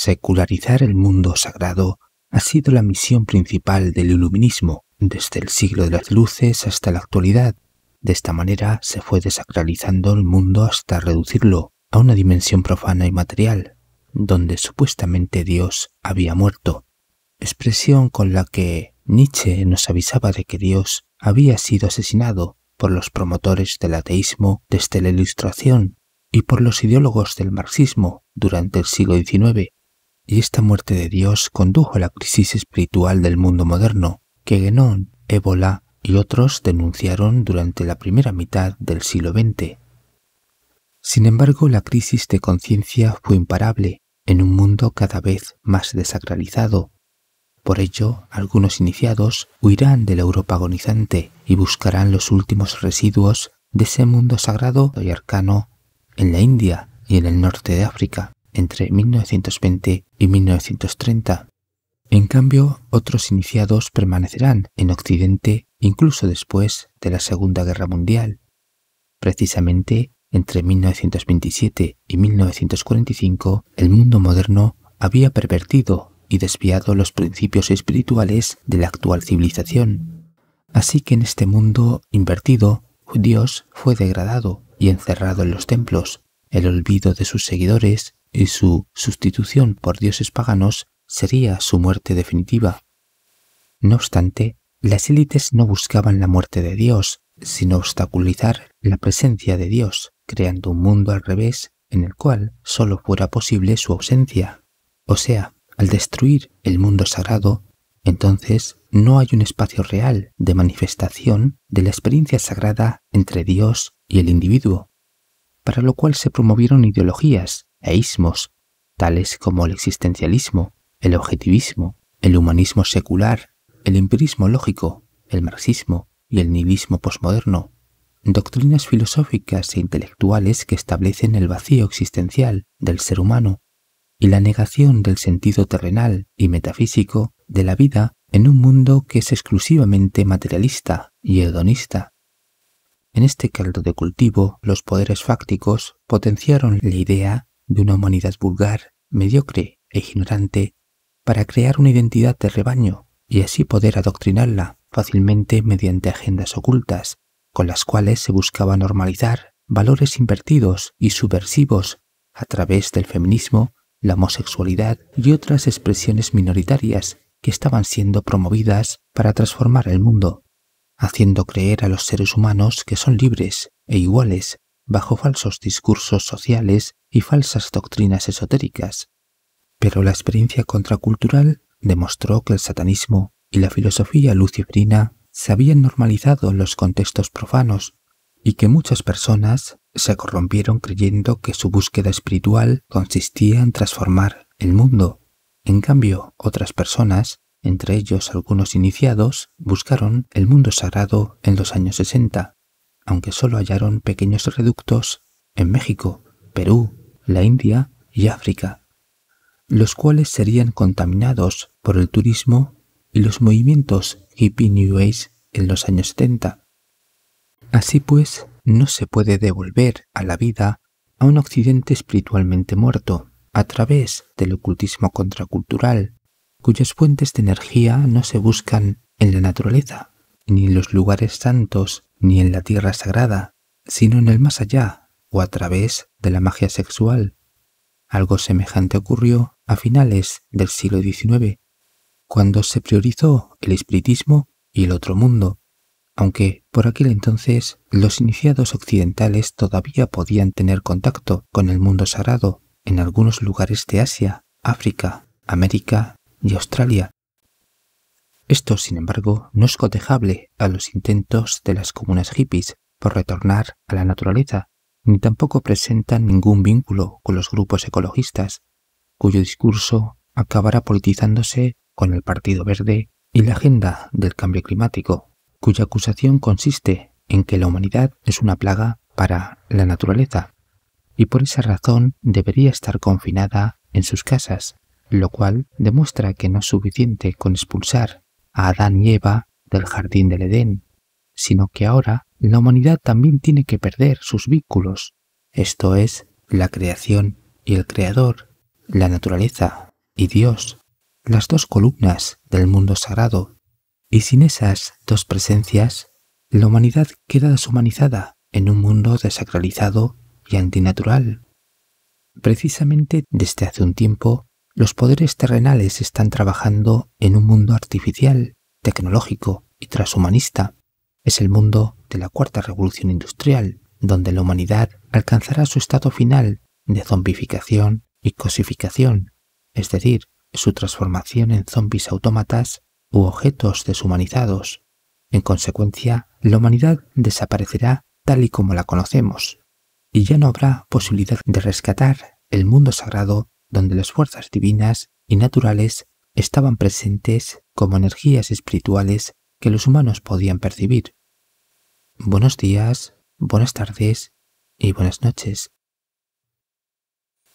Secularizar el mundo sagrado ha sido la misión principal del iluminismo desde el siglo de las luces hasta la actualidad. De esta manera se fue desacralizando el mundo hasta reducirlo a una dimensión profana y material, donde supuestamente Dios había muerto, expresión con la que Nietzsche nos avisaba de que Dios había sido asesinado por los promotores del ateísmo desde la Ilustración y por los ideólogos del marxismo durante el siglo XIX, y esta muerte de Dios condujo a la crisis espiritual del mundo moderno, que Guénon, Évola y otros denunciaron durante la primera mitad del siglo XX. Sin embargo, la crisis de conciencia fue imparable en un mundo cada vez más desacralizado. Por ello, algunos iniciados huirán de la Europa agonizante y buscarán los últimos residuos de ese mundo sagrado y arcano en la India y en el norte de África, entre 1920 y 1930. En cambio, otros iniciados permanecerán en Occidente incluso después de la Segunda Guerra Mundial. Precisamente, entre 1927 y 1945, el mundo moderno había pervertido y desviado los principios espirituales de la actual civilización. Así que en este mundo invertido, Dios fue degradado y encerrado en los templos. El olvido de sus seguidores y su sustitución por dioses paganos sería su muerte definitiva. No obstante, las élites no buscaban la muerte de Dios, sino obstaculizar la presencia de Dios, creando un mundo al revés en el cual solo fuera posible su ausencia. O sea, al destruir el mundo sagrado, entonces no hay un espacio real de manifestación de la experiencia sagrada entre Dios y el individuo, para lo cual se promovieron ideologías e ismos, tales como el existencialismo, el objetivismo, el humanismo secular, el empirismo lógico, el marxismo y el nihilismo posmoderno, doctrinas filosóficas e intelectuales que establecen el vacío existencial del ser humano y la negación del sentido terrenal y metafísico de la vida en un mundo que es exclusivamente materialista y hedonista. En este caldo de cultivo, los poderes fácticos potenciaron la idea de una humanidad vulgar, mediocre e ignorante para crear una identidad de rebaño y así poder adoctrinarla fácilmente mediante agendas ocultas, con las cuales se buscaba normalizar valores invertidos y subversivos a través del feminismo, la homosexualidad y otras expresiones minoritarias que estaban siendo promovidas para transformar el mundo, haciendo creer a los seres humanos que son libres e iguales bajo falsos discursos sociales y falsas doctrinas esotéricas. Pero la experiencia contracultural demostró que el satanismo y la filosofía luciferina se habían normalizado en los contextos profanos y que muchas personas se corrompieron creyendo que su búsqueda espiritual consistía en transformar el mundo. En cambio, otras personas, entre ellos algunos iniciados, buscaron el mundo sagrado en los años 60, aunque solo hallaron pequeños reductos en México, Perú, la India y África, los cuales serían contaminados por el turismo y los movimientos hippie New Age en los años 70. Así pues, no se puede devolver a la vida a un occidente espiritualmente muerto a través del ocultismo contracultural, cuyas fuentes de energía no se buscan en la naturaleza, ni en los lugares santos, ni en la tierra sagrada, sino en el más allá o a través de la magia sexual. Algo semejante ocurrió a finales del siglo XIX, cuando se priorizó el espiritismo y el otro mundo, aunque por aquel entonces los iniciados occidentales todavía podían tener contacto con el mundo sagrado en algunos lugares de Asia, África, América y Australia. Esto, sin embargo, no es cotejable a los intentos de las comunas hippies por retornar a la naturaleza, ni tampoco presentan ningún vínculo con los grupos ecologistas, cuyo discurso acabará politizándose con el Partido Verde y la agenda del cambio climático, cuya acusación consiste en que la humanidad es una plaga para la naturaleza y por esa razón debería estar confinada en sus casas, lo cual demuestra que no es suficiente con expulsar a Adán y Eva del jardín del Edén, sino que ahora la humanidad también tiene que perder sus vínculos, esto es, la creación y el creador, la naturaleza y Dios, las dos columnas del mundo sagrado, y sin esas dos presencias, la humanidad queda deshumanizada en un mundo desacralizado y antinatural. Precisamente desde hace un tiempo, los poderes terrenales están trabajando en un mundo artificial, tecnológico y transhumanista. Es el mundo de la cuarta revolución industrial, donde la humanidad alcanzará su estado final de zombificación y cosificación, es decir, su transformación en zombis autómatas u objetos deshumanizados. En consecuencia, la humanidad desaparecerá tal y como la conocemos, y ya no habrá posibilidad de rescatar el mundo sagrado donde las fuerzas divinas y naturales estaban presentes como energías espirituales que los humanos podían percibir. Buenos días, buenas tardes y buenas noches.